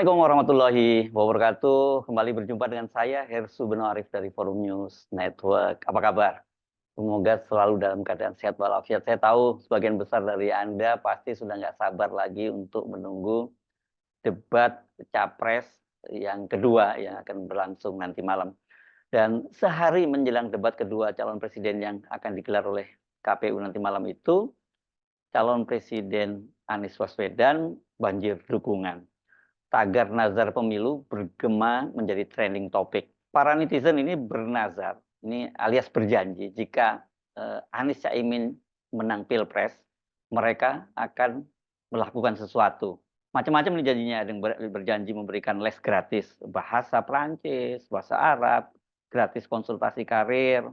Assalamualaikum warahmatullahi wabarakatuh. Kembali berjumpa dengan saya, Hersu Beno Arif dari Forum News Network. Apa kabar? Semoga selalu dalam keadaan sehat walafiat. Saya tahu sebagian besar dari Anda pasti sudah nggak sabar lagi untuk menunggu debat capres yang kedua yang akan berlangsung nanti malam. Dan sehari menjelang debat kedua calon presiden yang akan digelar oleh KPU nanti malam itu, calon presiden Anies Baswedan banjir dukungan. Tagar nazar pemilu bergema menjadi trending topik. Para netizen ini bernazar, ini alias berjanji jika Anies Caimin menang Pilpres, mereka akan melakukan sesuatu. Macam-macam nih janjinya, ada yang berjanji memberikan les gratis bahasa Prancis, bahasa Arab, gratis konsultasi karir.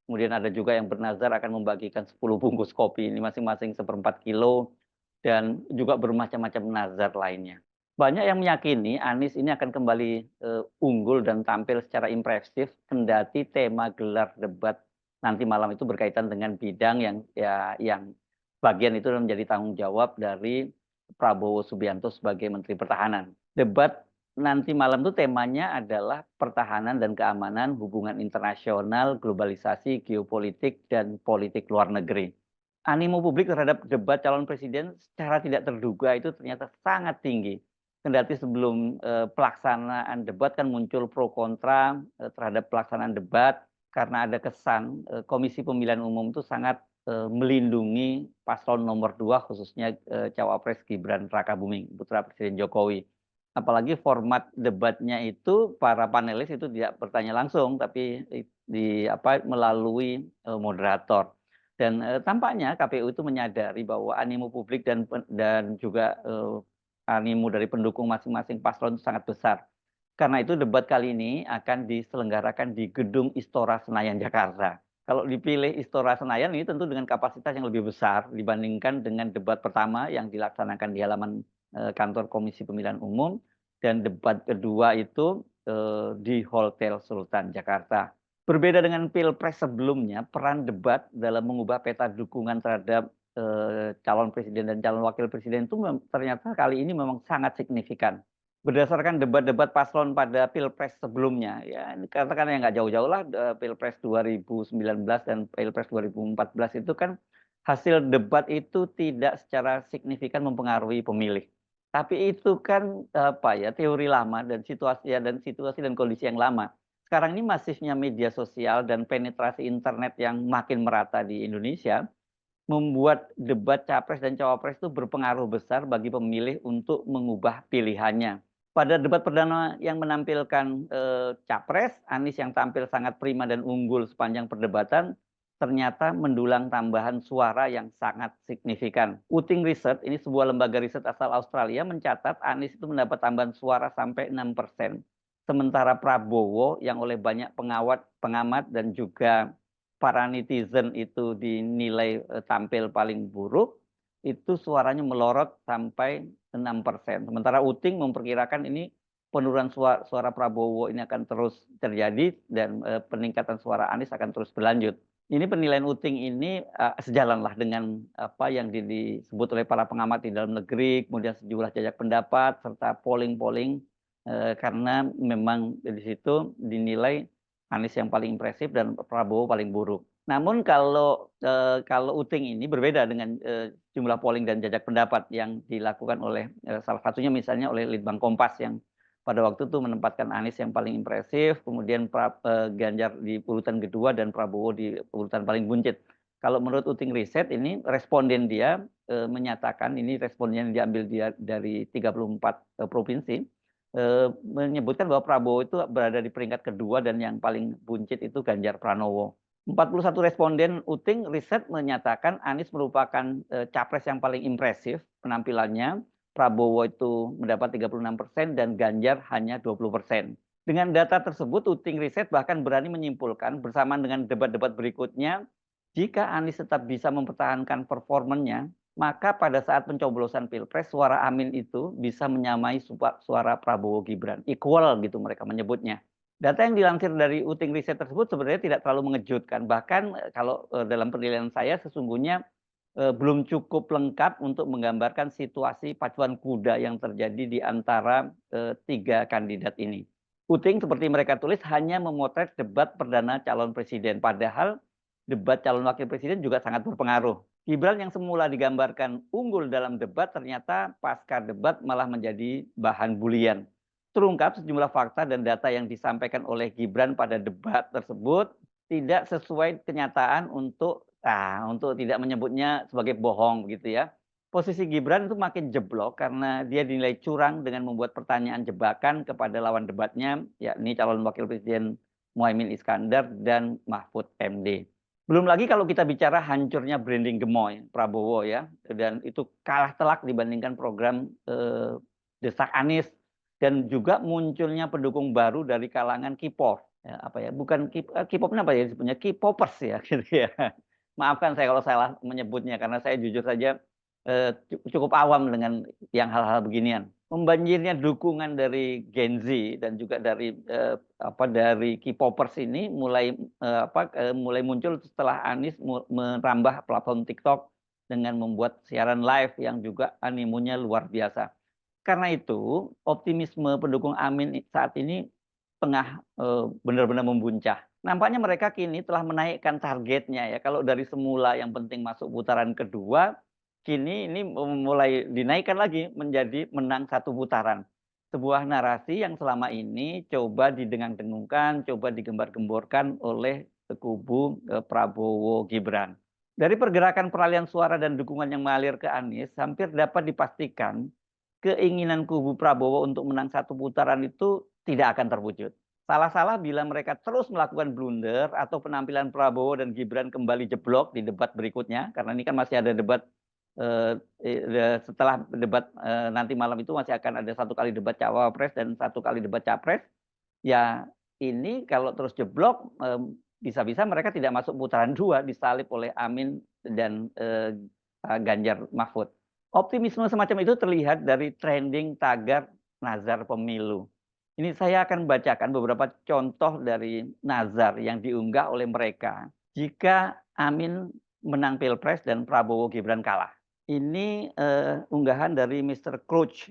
Kemudian ada juga yang bernazar akan membagikan 10 bungkus kopi, ini masing-masing 1/4 kilo, dan juga bermacam-macam nazar lainnya. Banyak yang meyakini Anies ini akan kembali unggul dan tampil secara impresif kendati tema gelar debat nanti malam itu berkaitan dengan bidang yang bagian itu menjadi tanggung jawab dari Prabowo Subianto sebagai Menteri Pertahanan. Debat nanti malam itu temanya adalah pertahanan dan keamanan, hubungan internasional, globalisasi, geopolitik, dan politik luar negeri. Animo publik terhadap debat calon presiden secara tidak terduga itu ternyata sangat tinggi. Kendati sebelum pelaksanaan debat kan muncul pro kontra terhadap pelaksanaan debat karena ada kesan Komisi Pemilihan Umum itu sangat melindungi paslon nomor 2 khususnya cawapres Gibran Rakabuming putra Presiden Jokowi. Apalagi format debatnya itu para panelis itu tidak bertanya langsung tapi melalui moderator. Dan tampaknya KPU itu menyadari bahwa animo publik dan juga animo dari pendukung masing-masing paslon itu sangat besar. Karena itu debat kali ini akan diselenggarakan di Gedung Istora Senayan, Jakarta. Kalau dipilih Istora Senayan ini tentu dengan kapasitas yang lebih besar dibandingkan dengan debat pertama yang dilaksanakan di halaman kantor Komisi Pemilihan Umum, dan debat kedua itu di Hotel Sultan, Jakarta. Berbeda dengan Pilpres sebelumnya, peran debat dalam mengubah peta dukungan terhadap calon presiden dan calon wakil presiden itu ternyata kali ini memang sangat signifikan. Berdasarkan debat-debat paslon pada Pilpres sebelumnya, ya katakan yang nggak jauh-jauh lah, Pilpres 2019 dan Pilpres 2014 itu kan hasil debat itu tidak secara signifikan mempengaruhi pemilih. Tapi itu kan teori lama dan situasi dan kondisi yang lama. Sekarang ini masifnya media sosial dan penetrasi internet yang makin merata di Indonesia membuat debat capres dan cawapres itu berpengaruh besar bagi pemilih untuk mengubah pilihannya. Pada debat perdana yang menampilkan capres, Anies yang tampil sangat prima dan unggul sepanjang perdebatan, ternyata mendulang tambahan suara yang sangat signifikan. Uting Research, ini sebuah lembaga riset asal Australia, mencatat Anies itu mendapat tambahan suara sampai 6%. Sementara Prabowo yang oleh banyak pengamat dan juga para netizen itu dinilai tampil paling buruk, itu suaranya melorot sampai 6%. Sementara Uting memperkirakan ini penurunan suara Prabowo ini akan terus terjadi dan peningkatan suara Anies akan terus berlanjut. Ini penilaian Uting ini sejalanlah dengan apa yang disebut oleh para pengamat di dalam negeri, kemudian sejumlah jajak pendapat serta polling-polling, karena memang di situ dinilai Anies yang paling impresif dan Prabowo paling buruk. Namun kalau Uting ini berbeda dengan jumlah polling dan jajak pendapat yang dilakukan oleh salah satunya misalnya oleh Litbang Kompas yang pada waktu itu menempatkan Anies yang paling impresif, kemudian Ganjar di urutan kedua dan Prabowo di urutan paling buncit. Kalau menurut Uting Riset ini responden dia menyatakan, ini responden yang diambil dari 34 provinsi, menyebutkan bahwa Prabowo itu berada di peringkat kedua dan yang paling buncit itu Ganjar Pranowo. 41 responden Uting Riset menyatakan Anies merupakan capres yang paling impresif penampilannya. Prabowo itu mendapat 36% dan Ganjar hanya 20%. Dengan data tersebut, Uting Riset bahkan berani menyimpulkan bersama dengan debat-debat berikutnya, jika Anies tetap bisa mempertahankan performanya, maka pada saat pencoblosan Pilpres, suara Amin itu bisa menyamai suara Prabowo Gibran. Equal gitu mereka menyebutnya. Data yang dilansir dari Uting Riset tersebut sebenarnya tidak terlalu mengejutkan. Bahkan kalau dalam penilaian saya sesungguhnya belum cukup lengkap untuk menggambarkan situasi pacuan kuda yang terjadi di antara tiga kandidat ini. Puting seperti mereka tulis hanya memotret debat perdana calon presiden, padahal debat calon wakil presiden juga sangat berpengaruh. Gibran yang semula digambarkan unggul dalam debat ternyata pasca debat malah menjadi bahan bulian. Terungkap sejumlah fakta dan data yang disampaikan oleh Gibran pada debat tersebut tidak sesuai kenyataan untuk tidak menyebutnya sebagai bohong gitu ya. Posisi Gibran itu makin jeblok karena dia dinilai curang dengan membuat pertanyaan jebakan kepada lawan debatnya, yakni calon wakil presiden Muhaimin Iskandar dan Mahfud MD. Belum lagi kalau kita bicara hancurnya branding gemoy Prabowo ya, dan itu kalah telak dibandingkan program Desak Anies, dan juga munculnya pendukung baru dari kalangan K-pop. Ya, apa ya? Bukan K-popnya apa ya disebutnya? K-popers ya, gitu ya. Maafkan saya kalau salah menyebutnya karena saya jujur saja cukup awam dengan yang hal-hal beginian. Membanjirnya dukungan dari Gen Z dan juga dari dari K-popers ini mulai muncul setelah Anies merambah platform TikTok dengan membuat siaran live yang juga animonya luar biasa. Karena itu, optimisme pendukung Amin saat ini tengah benar-benar membuncah. Nampaknya mereka kini telah menaikkan targetnya ya. Kalau dari semula yang penting masuk putaran kedua, kini ini mulai dinaikkan lagi menjadi menang satu putaran. Sebuah narasi yang selama ini coba didengang-dengungkan, coba digembar-gemborkan oleh kubu Prabowo Gibran. Dari pergerakan peralihan suara dan dukungan yang mengalir ke Anies, hampir dapat dipastikan keinginan kubu Prabowo untuk menang satu putaran itu tidak akan terwujud. Salah-salah bila mereka terus melakukan blunder atau penampilan Prabowo dan Gibran kembali jeblok di debat berikutnya, karena ini kan masih ada debat setelah debat nanti malam itu masih akan ada satu kali debat cawapres dan satu kali debat capres. Ya ini kalau terus jeblok bisa-bisa mereka tidak masuk putaran dua, disalip oleh Amin dan Ganjar Mahfud. Optimisme semacam itu terlihat dari trending tagar nazar pemilu. Ini saya akan bacakan beberapa contoh dari nazar yang diunggah oleh mereka jika Amin menang Pilpres dan Prabowo Gibran kalah. Ini unggahan dari Mr. Crouch,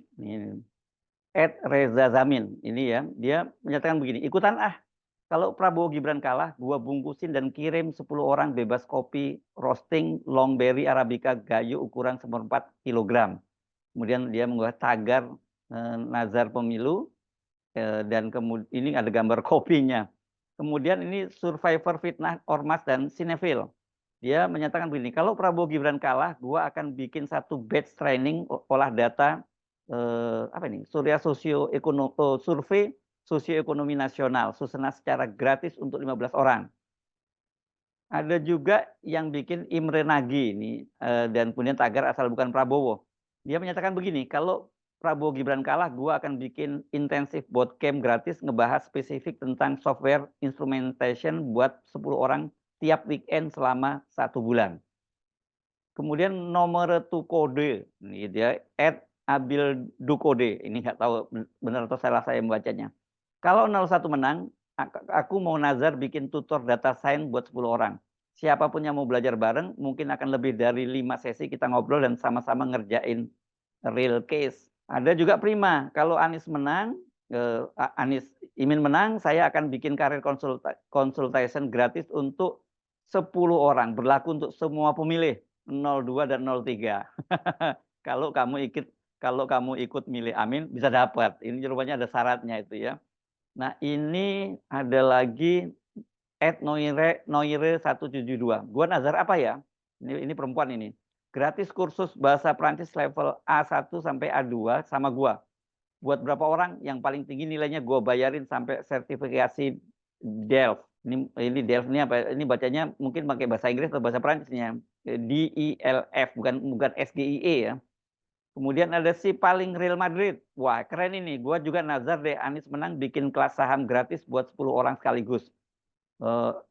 Reza Zamin. Ini ya, dia menyatakan begini, ikutan kalau Prabowo Gibran kalah, gua bungkusin dan kirim 10 orang bebas kopi roasting longberry arabica gayo ukuran 1/4 kilogram. Kemudian dia mengunggah tagar nazar pemilu dan kemudian ini ada gambar kopinya. Kemudian ini survivor fitnah ormas dan sinefil. Dia menyatakan begini, kalau Prabowo Gibran kalah, gua akan bikin satu batch training olah data survei sosioekonomi nasional, susunan secara gratis untuk 15 orang. Ada juga yang bikin Imre Nagy ini dan kemudian tagar asal bukan Prabowo. Dia menyatakan begini, kalau Prabowo Gibran kalah, gua akan bikin intensif bootcamp gratis ngebahas spesifik tentang software instrumentation buat 10 orang tiap weekend selama 1 bulan. Kemudian nomor kode, ini dia @abildukode, ini nggak tahu benar atau salah saya membacanya. Kalau 01 menang, aku mau nazar bikin tutor data science buat 10 orang. Siapapun yang mau belajar bareng, mungkin akan lebih dari 5 sesi kita ngobrol dan sama-sama ngerjain real case. Ada juga Prima, kalau Anies menang, Imin menang, saya akan bikin karir consultation gratis untuk 10 orang, berlaku untuk semua pemilih 02 dan 03. Kalau kamu ikut milih Amin bisa dapat. Ini rupanya ada syaratnya itu ya. Nah, ini ada lagi @noire172. Gua nazar apa ya? Ini perempuan ini. Gratis kursus bahasa Prancis level A1 sampai A2 sama gua. Buat berapa orang yang paling tinggi nilainya gua bayarin sampai sertifikasi DELF. Ini DELF ini apa? Ini bacanya mungkin pakai bahasa Inggris atau bahasa Prancisnya. DELF bukan SGIE ya. Kemudian ada si paling Real Madrid. Wah, keren ini. Gua juga nazar deh Anies menang bikin kelas saham gratis buat 10 orang sekaligus.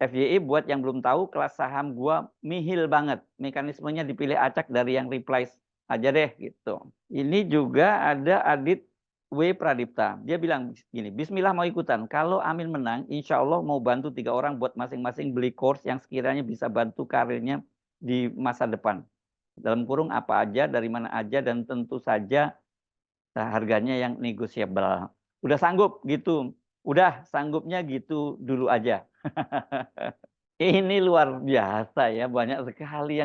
FYI buat yang belum tahu, kelas saham gua nihil banget. Mekanismenya dipilih acak dari yang replies aja deh gitu. Ini juga ada Adit W. Pradipta. Dia bilang gini, bismillah mau ikutan. Kalau Amin menang, insya Allah mau bantu 3 orang buat masing-masing beli course yang sekiranya bisa bantu karirnya di masa depan. dalam kurung apa aja, dari mana aja, dan tentu saja harganya yang negotiable. Udah sanggup gitu, udah sanggupnya gitu dulu aja. Ini luar biasa ya, banyak sekali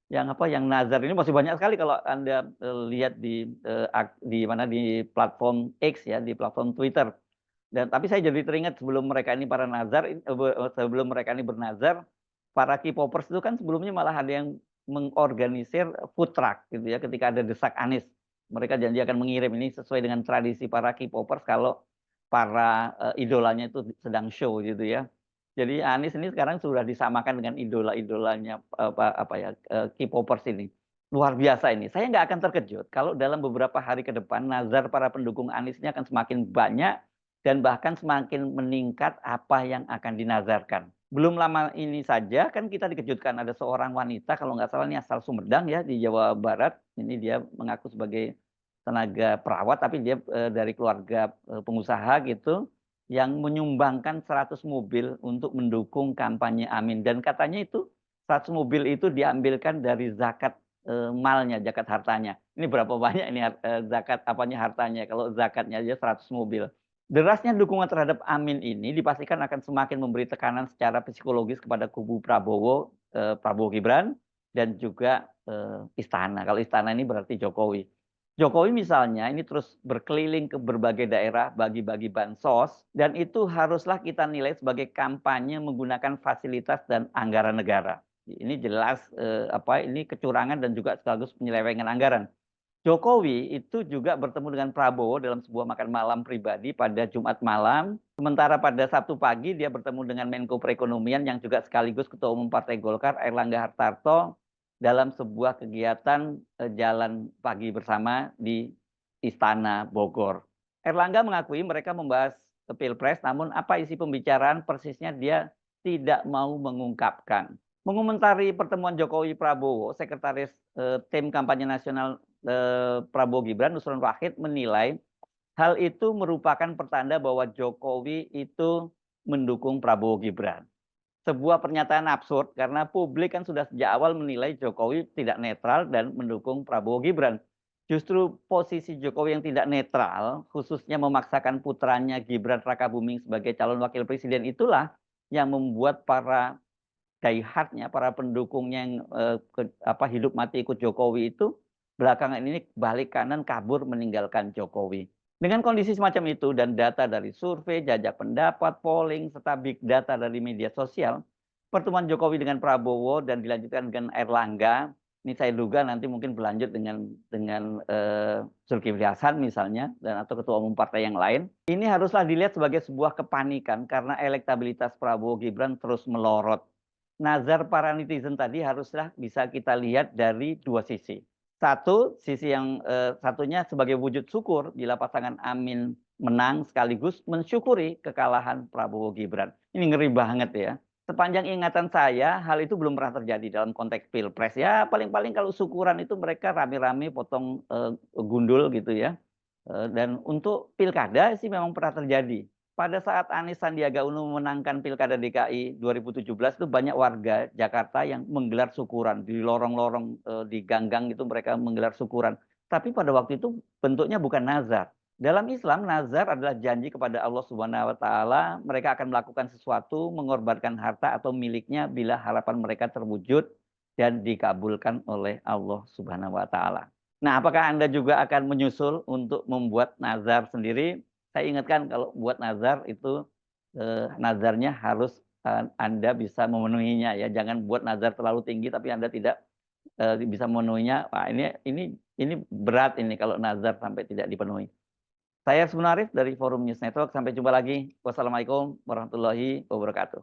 yang apa, yang nazar ini masih banyak sekali kalau Anda, lihat di mana, di platform X ya, di platform Twitter. Dan tapi saya jadi teringat sebelum mereka ini para nazar, sebelum mereka ini bernazar, para K-popers itu kan sebelumnya malah ada yang mengorganisir food truck gitu ya, ketika ada desak Anies. Mereka janji akan mengirim, ini sesuai dengan tradisi para K-popers kalau para, idolanya itu sedang show gitu ya. Jadi Anies ini sekarang sudah disamakan dengan idola-idolanya, apa ya, K-popers ini. Luar biasa ini. Saya nggak akan terkejut kalau dalam beberapa hari ke depan nazar para pendukung Anies ini akan semakin banyak dan bahkan semakin meningkat apa yang akan dinazarkan. Belum lama ini saja kan kita dikejutkan ada seorang wanita kalau nggak salah ini asal Sumedang ya di Jawa Barat. Ini dia mengaku sebagai tenaga perawat tapi dia, dari keluarga, pengusaha gitu yang menyumbangkan 100 mobil untuk mendukung kampanye Amin dan katanya itu 100 mobil itu diambilkan dari zakat, malnya, zakat hartanya. Ini berapa banyak ini zakat apanya, hartanya, kalau zakatnya aja 100 mobil. Derasnya dukungan terhadap Amin ini dipastikan akan semakin memberi tekanan secara psikologis kepada kubu Prabowo, Prabowo Gibran dan juga, istana. Kalau istana ini berarti Jokowi. Jokowi misalnya ini terus berkeliling ke berbagai daerah bagi-bagi bansos dan itu haruslah kita nilai sebagai kampanye menggunakan fasilitas dan anggaran negara. Ini jelas, apa, ini kecurangan dan juga sekaligus penyelewengan anggaran. Jokowi itu juga bertemu dengan Prabowo dalam sebuah makan malam pribadi pada Jumat malam. Sementara pada Sabtu pagi dia bertemu dengan Menko Perekonomian yang juga sekaligus Ketua Umum Partai Golkar, Airlangga Hartarto, dalam sebuah kegiatan jalan pagi bersama di Istana Bogor. Erlangga mengakui mereka membahas Pilpres, namun apa isi pembicaraan persisnya dia tidak mau mengungkapkan. Mengomentari pertemuan Jokowi Prabowo, Sekretaris Tim Kampanye Nasional Prabowo Gibran, Nusron Wahid menilai hal itu merupakan pertanda bahwa Jokowi itu mendukung Prabowo Gibran. Sebuah pernyataan absurd karena publik kan sudah sejak awal menilai Jokowi tidak netral dan mendukung Prabowo Gibran. Justru posisi Jokowi yang tidak netral, khususnya memaksakan putranya Gibran Rakabuming sebagai calon wakil presiden itulah yang membuat para diehardnya, para pendukungnya yang hidup mati ikut Jokowi itu belakangan ini balik kanan kabur meninggalkan Jokowi. Dengan kondisi semacam itu dan data dari survei, jajak pendapat, polling, serta big data dari media sosial, pertemuan Jokowi dengan Prabowo dan dilanjutkan dengan Erlangga, ini saya duga nanti mungkin berlanjut dengan Zulkifli Hasan misalnya dan atau ketua umum partai yang lain. Ini haruslah dilihat sebagai sebuah kepanikan karena elektabilitas Prabowo Gibran terus melorot. Nazar para netizen tadi haruslah bisa kita lihat dari dua sisi. Satu, sisi yang satunya sebagai wujud syukur bila pasangan Amin menang sekaligus mensyukuri kekalahan Prabowo Gibran. Ini ngeri banget ya. Sepanjang ingatan saya, hal itu belum pernah terjadi dalam konteks Pilpres. Ya paling-paling kalau syukuran itu mereka rame-rame potong gundul gitu ya. Dan untuk pilkada sih memang pernah terjadi. Pada saat Anies Sandiaga Uno memenangkan Pilkada DKI 2017 itu banyak warga Jakarta yang menggelar syukuran di lorong-lorong, di gang-gang itu mereka menggelar syukuran. Tapi pada waktu itu bentuknya bukan nazar. Dalam Islam nazar adalah janji kepada Allah Subhanahu wa taala mereka akan melakukan sesuatu, mengorbankan harta atau miliknya bila harapan mereka terwujud dan dikabulkan oleh Allah Subhanahu wa taala. Nah, apakah Anda juga akan menyusul untuk membuat nazar sendiri? Saya ingatkan kalau buat nazar itu nazarnya harus Anda bisa memenuhinya ya. Jangan buat nazar terlalu tinggi tapi Anda tidak bisa memenuhinya. Wah, ini berat ini kalau nazar sampai tidak dipenuhi. Saya Arif dari Forum News Network. Sampai jumpa lagi. Wassalamualaikum warahmatullahi wabarakatuh.